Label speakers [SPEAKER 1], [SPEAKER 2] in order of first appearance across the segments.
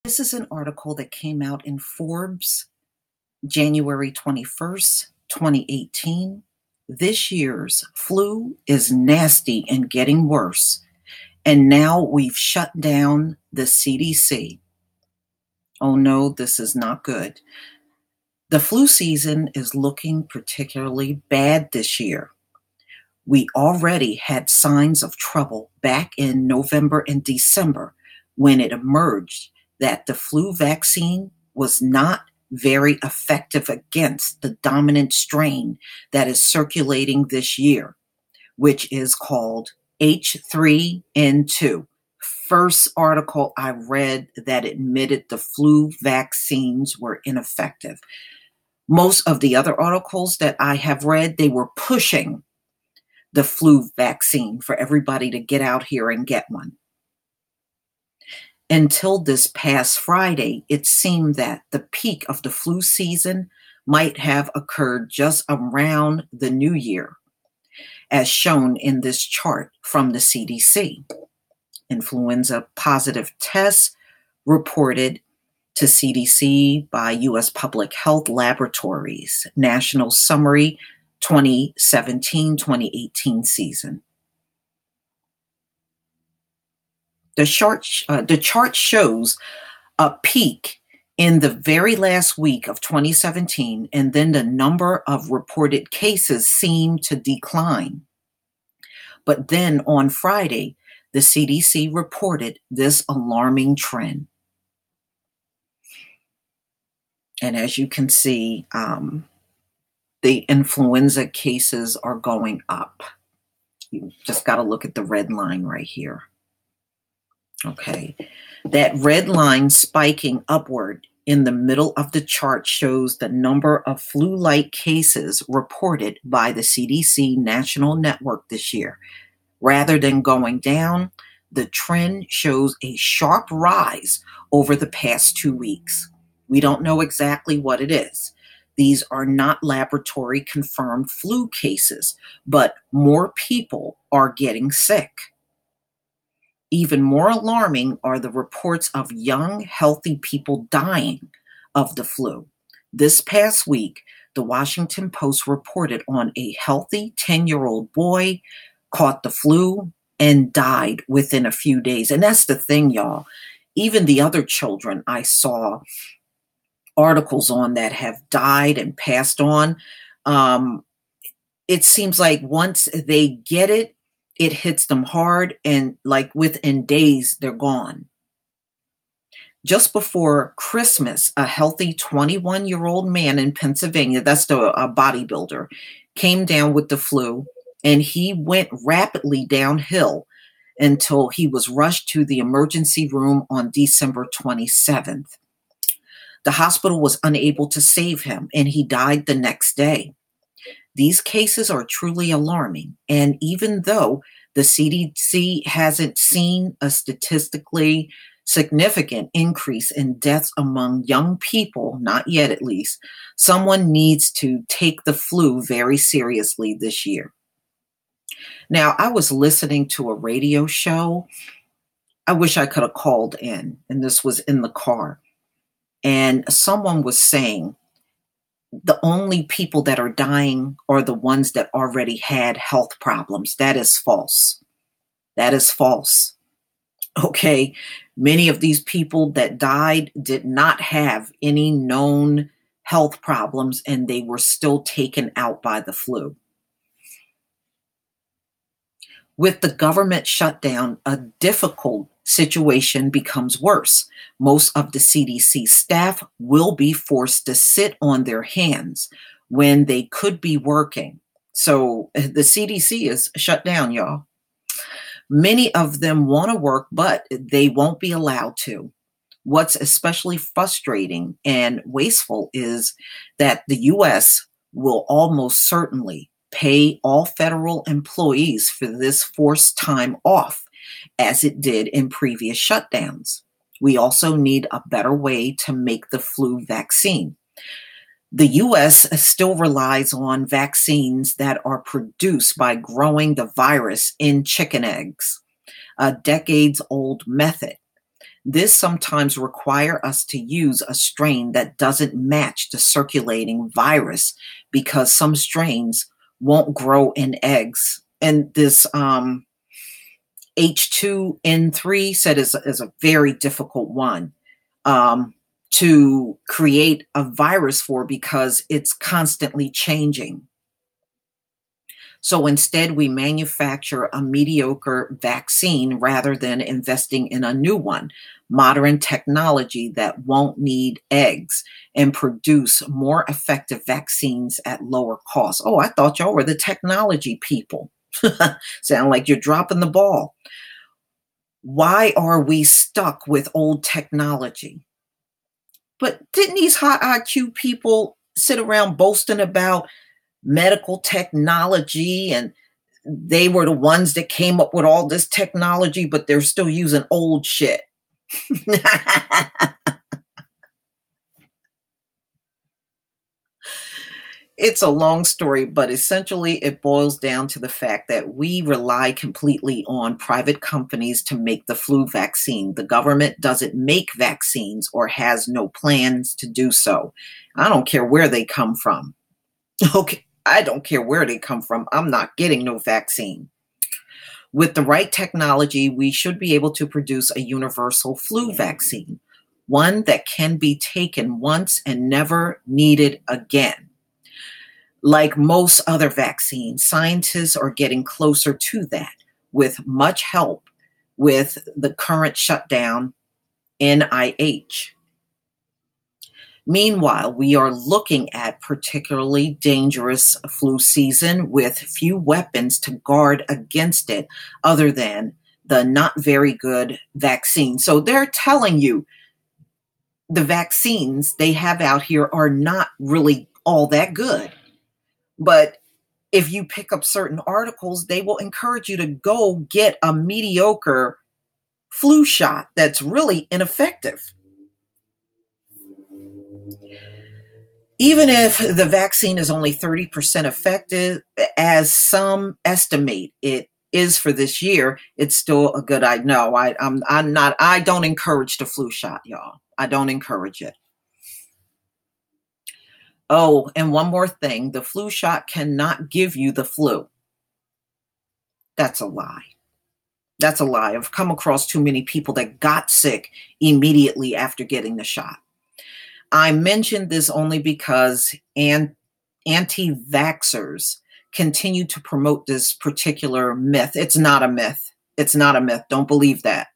[SPEAKER 1] This is an article that came out in Forbes, January 21st, 2018. This year's flu is nasty and getting worse. And now we've shut down the CDC. Oh no, this is not good. The flu season is looking particularly bad this year. We already had signs of trouble back in November and December when it emerged that the flu vaccine was not very effective against the dominant strain that is circulating this year, which is called H3N2. First article I read that admitted the flu vaccines were ineffective. Most of the other articles that I have read, they were pushing the flu vaccine for everybody to get out here and get one. Until this past Friday, it seemed that the peak of the flu season might have occurred just around the new year, as shown in this chart from the CDC. Influenza positive tests reported to CDC by U.S. Public Health Laboratories, National Summary 2017-2018 season. The chart shows a peak in the very last week of 2017, and then the number of reported cases seemed to decline. But then on Friday, the CDC reported this alarming trend. And as you can see, the influenza cases are going up. You just got to look at the red line right here. Okay, that red line spiking upward in the middle of the chart shows the number of flu-like cases reported by the CDC national network this year. Rather than going down, the trend shows a sharp rise over the past 2 weeks. We don't know exactly what it is. These are not laboratory confirmed flu cases, but more people are getting sick. Even more alarming are the reports of young, healthy people dying of the flu. This past week, the Washington Post reported on a healthy 10-year-old boy caught the flu and died within a few days. And that's the thing, y'all. Even the other children I saw articles on that have died and passed on, it seems like once they get it, it hits them hard, and like within days, they're gone. Just before Christmas, a healthy 21-year-old man in Pennsylvania, that's a bodybuilder, came down with the flu, and he went rapidly downhill until he was rushed to the emergency room on December 27th. The hospital was unable to save him, and he died the next day. These cases are truly alarming, and even though the CDC hasn't seen a statistically significant increase in deaths among young people, not yet at least, someone needs to take the flu very seriously this year. Now, I was listening to a radio show. I wish I could have called in, and this was in the car, and someone was saying, the only people that are dying are the ones that already had health problems. That is false. That is false. Okay. Many of these people that died did not have any known health problems, and they were still taken out by the flu. With the government shutdown, a difficult situation becomes worse. Most of the CDC staff will be forced to sit on their hands when they could be working. So the CDC is shut down, y'all. Many of them want to work, but they won't be allowed to. What's especially frustrating and wasteful is that the U.S. will almost certainly pay all federal employees for this forced time off, as it did in previous shutdowns. We also need a better way to make the flu vaccine. The U.S. still relies on vaccines that are produced by growing the virus in chicken eggs, a decades-old method. This sometimes requires us to use a strain that doesn't match the circulating virus because some strains won't grow in eggs. And this H2N3 said is a very difficult one to create a virus for because it's constantly changing. So instead, we manufacture a mediocre vaccine rather than investing in a new one, modern technology that won't need eggs and produce more effective vaccines at lower cost. Oh, I thought y'all were the technology people. Sound like you're dropping the ball. Why are we stuck with old technology? But didn't these high IQ people sit around boasting about medical technology and they were the ones that came up with all this technology, but they're still using old shit? It's a long story, but essentially it boils down to the fact that we rely completely on private companies to make the flu vaccine. The government doesn't make vaccines or has no plans to do so. I don't care where they come from. Okay, I don't care where they come from. I'm not getting no vaccine. With the right technology, we should be able to produce a universal flu vaccine, one that can be taken once and never needed again. Like most other vaccines, scientists are getting closer to that with much help with the current shutdown NIH. Meanwhile, we are looking at particularly dangerous flu season with few weapons to guard against it other than the not very good vaccine. So they're telling you the vaccines they have out here are not really all that good. But if you pick up certain articles, they will encourage you to go get a mediocre flu shot that's really ineffective. Even if the vaccine is only 30% effective, as some estimate it is for this year, it's still a good idea. No, I don't encourage the flu shot, y'all. I don't encourage it. Oh, and one more thing, the flu shot cannot give you the flu. That's a lie. That's a lie. I've come across too many people that got sick immediately after getting the shot. I mentioned this only because anti-vaxxers continue to promote this particular myth. It's not a myth. It's not a myth. Don't believe that.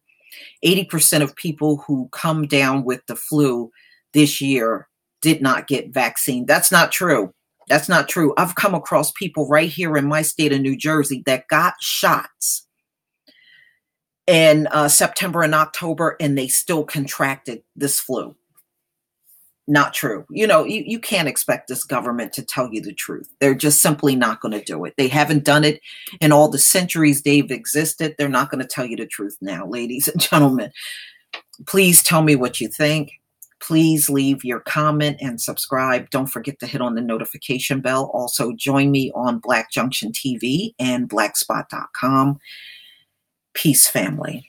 [SPEAKER 1] 80% of people who come down with the flu this year did not get vaccine. That's not true. That's not true. I've come across people right here in my state of New Jersey that got shots in September and October, and they still contracted this flu. Not true. You can't expect this government to tell you the truth. They're just simply not going to do it. They haven't done it in all the centuries they've existed. They're not going to tell you the truth now, ladies and gentlemen. Please tell me what you think. Please leave your comment and subscribe. Don't forget to hit on the notification bell. Also, join me on Black Junction TV and blackspot.com. Peace, family.